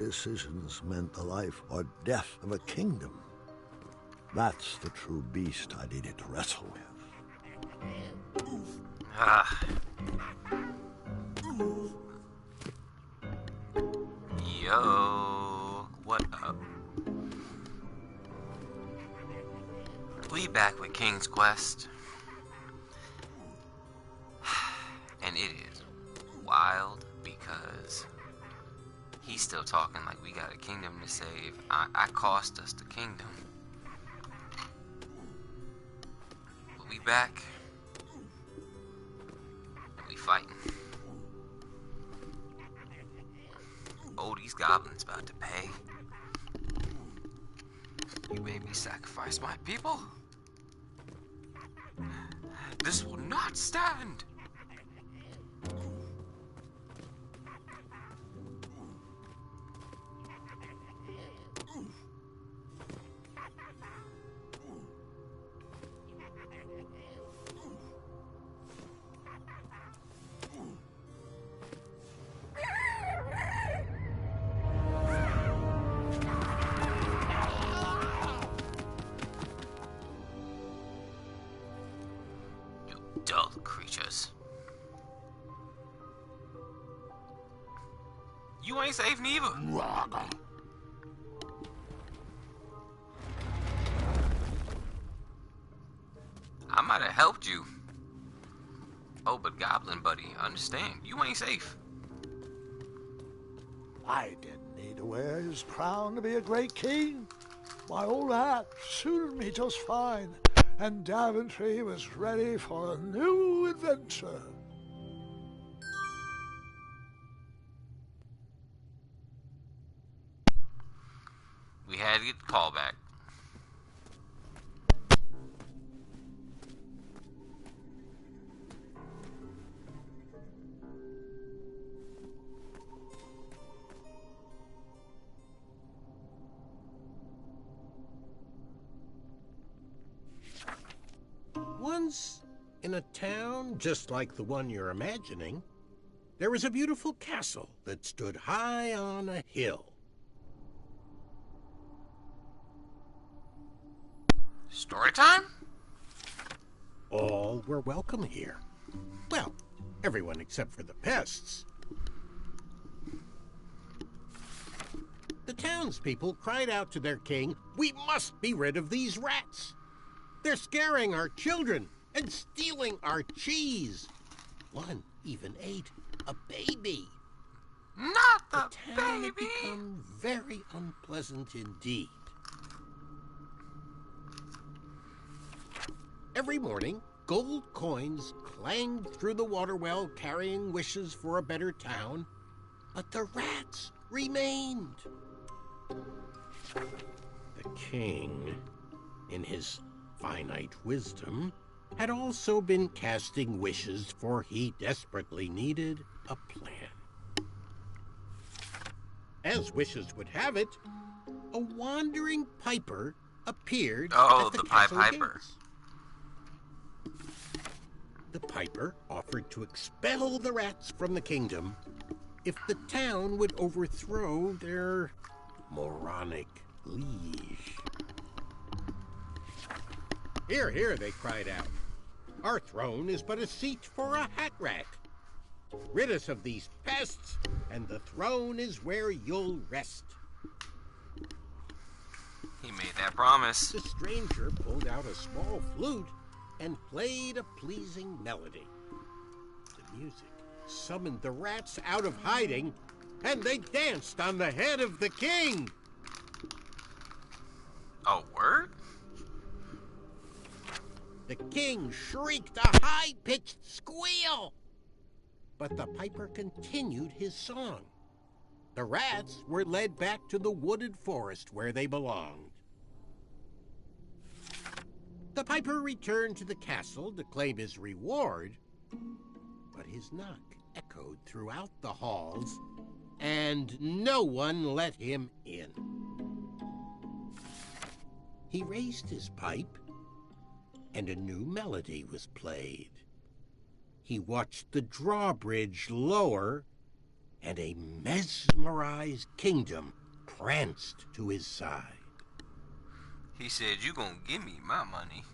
Decisions meant the life or death of a kingdom. That's the true beast I needed to wrestle with. Yo, what up? We back with King's Quest. And it is wild because he's still talking like we got a kingdom to save. I cost us the kingdom. But we back. And we fighting. Oh, these goblins about to pay. You made me sacrifice my people. This will not stand. Dull creatures. You ain't safe neither. I might have helped you. Oh, but Goblin buddy, understand, you ain't safe. I didn't need to wear his crown to be a great king. My old hat suited me just fine, and Daventry was ready for a new adventure. We had to get the call back. Once, in a town just like the one you're imagining, there was a beautiful castle that stood high on a hill. Story time? All were welcome here. Well, everyone except for the pests. The townspeople cried out to their king, "We must be rid of these rats! They're scaring our children and stealing our cheese. One even ate a baby." Not the town had baby! become very unpleasant indeed. Every morning, gold coins clanged through the water well carrying wishes for a better town, but the rats remained. The king, in his finite wisdom, had also been casting wishes, for he desperately needed a plan. As wishes would have it, a wandering piper appeared at the Pied castle Piper. gates. The piper offered to expel the rats from the kingdom if the town would overthrow their moronic liege. "Hear, hear," they cried out. "Our throne is but a seat for a hat rack. Rid us of these pests, and the throne is where you'll rest." He made that promise. The stranger pulled out a small flute and played a pleasing melody. The music summoned the rats out of hiding, and they danced on the head of the king. Oh, word? The king shrieked a high-pitched squeal, but the piper continued his song. The rats were led back to the wooded forest where they belonged. The piper returned to the castle to claim his reward, but his knock echoed throughout the halls, and no one let him in. He raised his pipe, and a new melody was played. He watched the drawbridge lower, and a mesmerized kingdom pranced to his side. He said, "You gonna give me my money."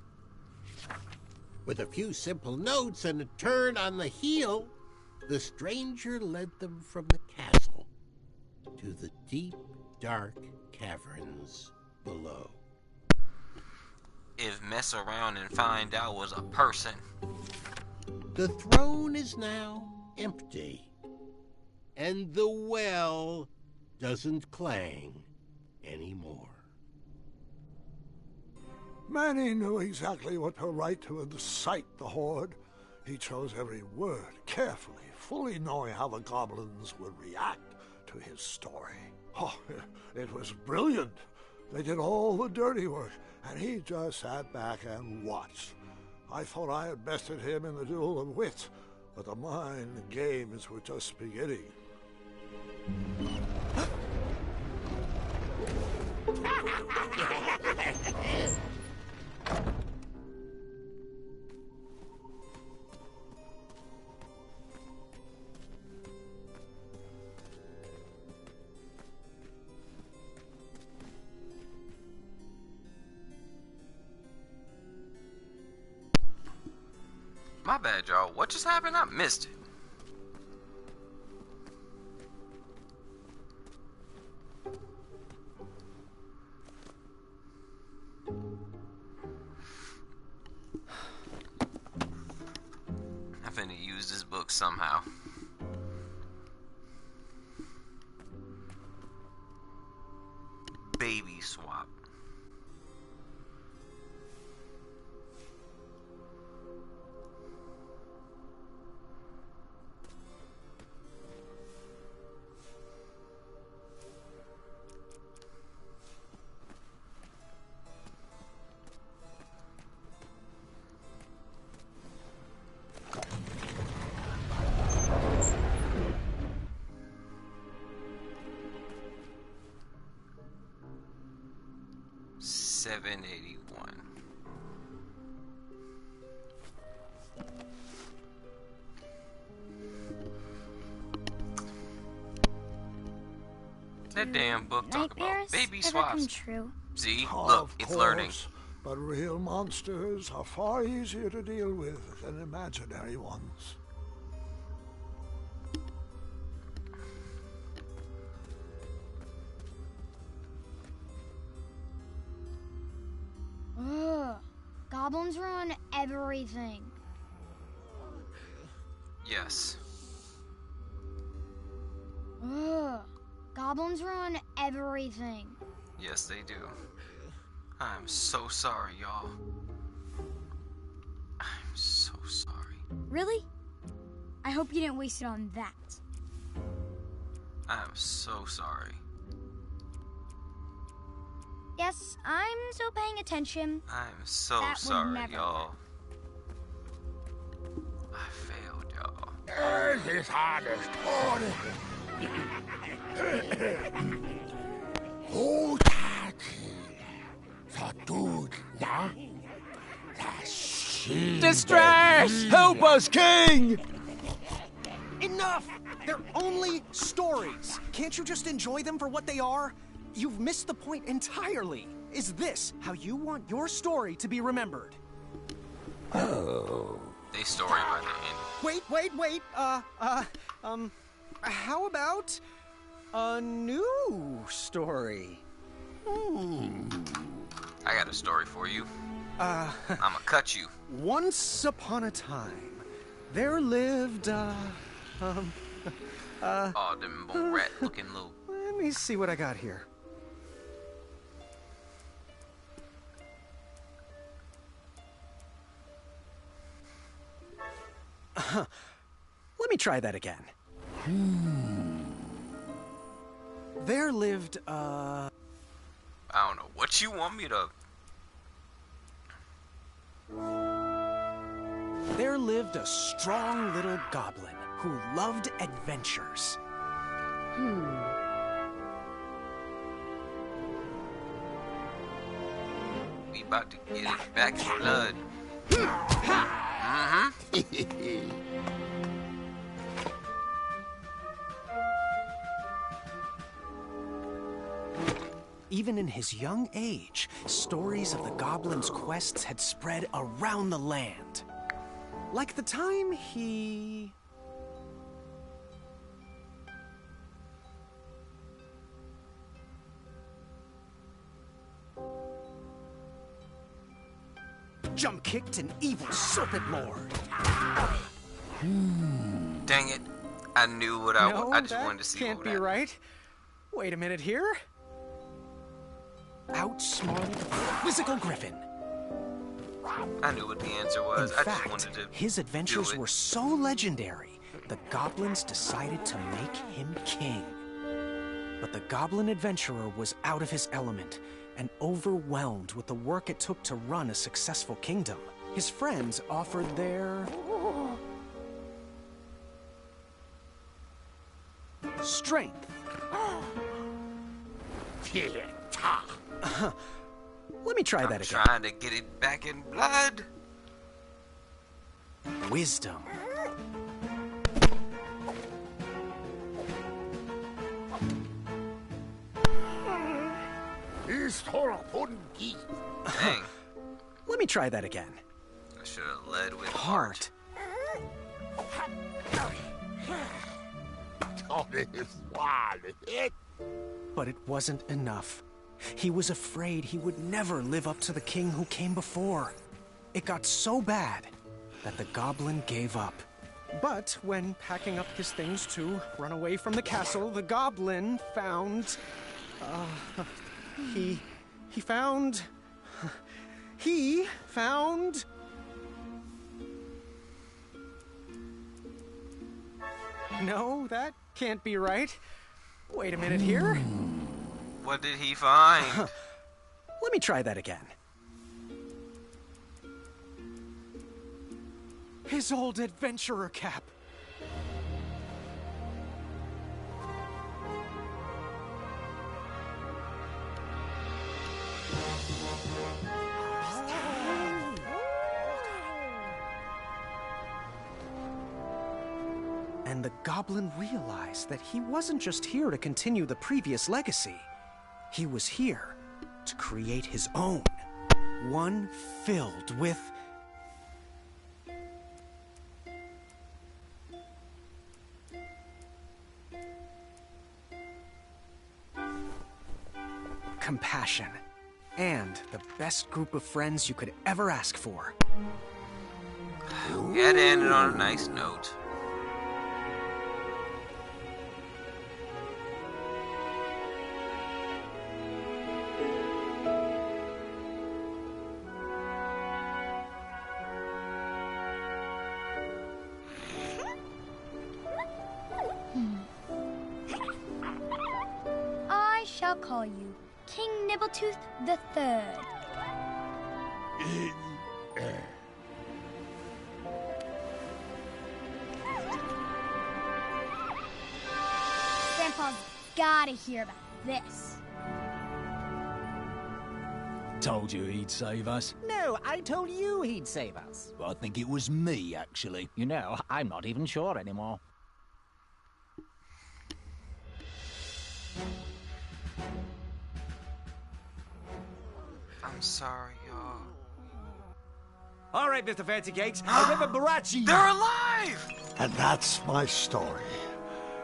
With a few simple notes and a turn on the heel, the stranger led them from the castle to the deep, dark caverns below. If mess around and find out was a person. The throne is now empty, and the well doesn't clang anymore. Manny knew exactly what to write to incite the horde. He chose every word carefully, fully knowing how the goblins would react to his story. Oh, it was brilliant. They did all the dirty work, and he just sat back and watched. I thought I had bested him in the duel of wits, but the mind games were just beginning. My bad, y'all. What just happened? I missed it. I'm finna use this book somehow. Baby swap. $7.81. That damn book talk about baby swaps. True. See, Oh, look, of it's course, learning. But real monsters are far easier to deal with than imaginary ones. Ugh. Goblins ruin everything. Yes. Ugh. Goblins ruin everything. Yes, they do. I'm so sorry, y'all. I'm so sorry. Really? I hope you didn't waste it on that. I'm so sorry. Yes, I'm still paying attention. I'm so That would sorry, never y'all. I failed, y'all. Es ist alles toll. Distress! Help us, King! Enough! They're only stories. Can't you just enjoy them for what they are? You've missed the point entirely. Is this how you want your story to be remembered? They story by the end. Wait. How about a new story? I got a story for you. I'ma cut you. Once upon a time, there lived, Oh, them little rat-looking little... let me see what I got here. Let me try that again. There lived, I don't know what you want me to... There lived a strong little goblin who loved adventures. We about to get it back in blood. Even in his young age, stories of the Goblin's quests had spread around the land. Like the time he... jump-kicked an evil serpent lord. Dang it. I knew what I No, just that wanted to see can't what be happened. right. Wait a minute here. Outsmarted the quizzical griffin. I knew what the answer was. In I just fact, wanted to his adventures do it. were so legendary, the goblins decided to make him king. But the goblin adventurer was out of his element and overwhelmed with the work it took to run a successful kingdom. His friends offered their... strength. Let me try that again. Trying to get it back in blood. Wisdom. Dang. Let me try that again. I should have led with Heart. But it wasn't enough. He was afraid he would never live up to the king who came before. It got so bad that the goblin gave up. But when packing up his things to run away from the castle, the goblin found... He found... No, that can't be right. Wait a minute here. What did he find? Let me try that again. His old adventurer cap. And the goblin realized that he wasn't just here to continue the previous legacy. He was here to create his own. One filled with... compassion. And the best group of friends you could ever ask for. We had to end it on a nice note. I shall call you King Nibbletooth the Third. Grandpa's gotta hear about this. Told you he'd save us. No, I told you he'd save us. I think it was me, actually. You know, I'm not even sure anymore. I'm sorry, y'all. All right, Mr. Fancy Cakes. I remember Barachi. They're alive! And that's my story.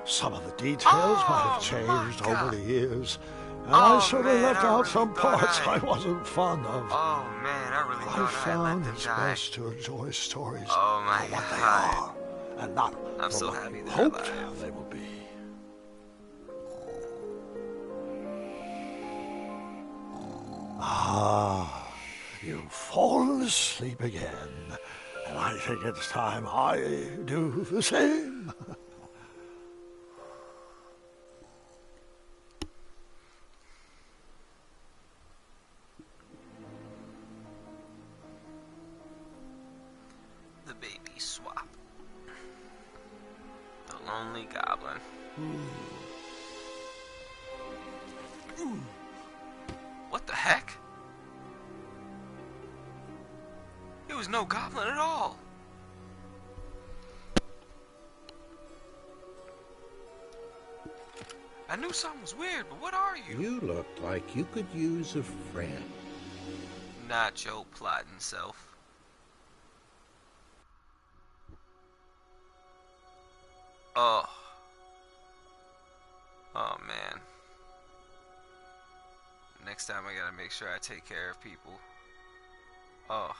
Some of the details might have changed over the years, and I should have left out some parts I wasn't fond of. Oh man, I really I thought I had let found them it's die. best to enjoy stories Oh my for what they God. are, and not I'm for so what happy you they're hoped alive. they would be. Ah, you've fallen asleep again, and I think it's time I do the same. The baby swap. The lonely goblin. What the heck? It was no goblin at all. I knew something was weird, but what are you? You look like you could use a friend. Not your plotting self. Oh. Oh, man. Next time I gotta make sure I take care of people. Oh.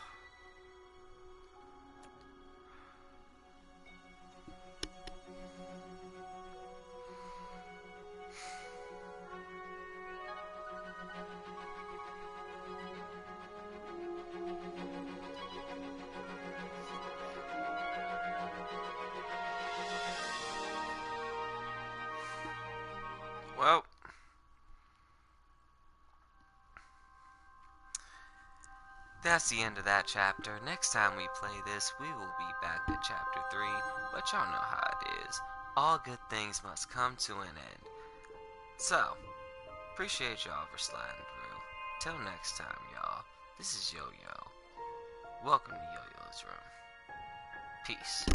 Well, that's the end of that chapter. Next time we play this, we will be back to chapter 3, but y'all know how it is. All good things must come to an end. So, appreciate y'all for sliding through. Till next time, y'all, this is YoYo. Welcome to YoYo'S Room. Peace.